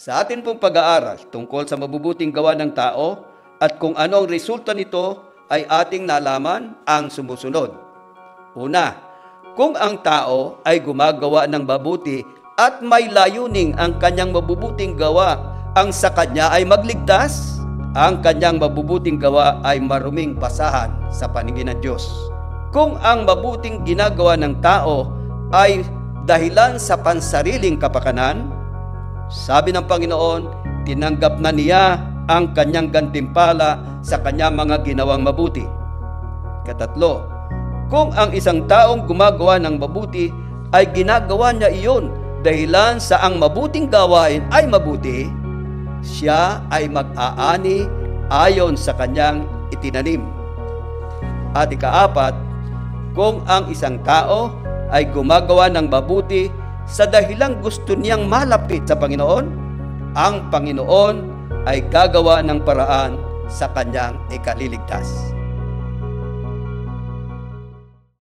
Sa atin pong pag-aaral tungkol sa mabubuting gawa ng tao at kung ano ang resulta nito ay ating nalaman ang sumusunod. Una, kung ang tao ay gumagawa ng mabuti at may layuning ang kanyang mabubuting gawa ang sa kanya ay magligtas, ang kanyang mabubuting gawa ay maruming basahan sa paningin ng Diyos. Kung ang mabuting ginagawa ng tao ay dahilan sa pansariling kapakanan, sabi ng Panginoon, tinanggap na niya ang kanyang gantimpala sa kanyang mga ginawang mabuti. Katatlo, kung ang isang taong gumagawa ng mabuti ay ginagawa niya iyon dahilan sa ang mabuting gawain ay mabuti, siya ay mag-aani ayon sa kanyang itinanim. At ikaapat, kung ang isang tao ay gumagawa ng mabuti sa dahilang gusto niyang malapit sa Panginoon, ang Panginoon ay gagawa ng paraan sa kanyang ikaliligtas.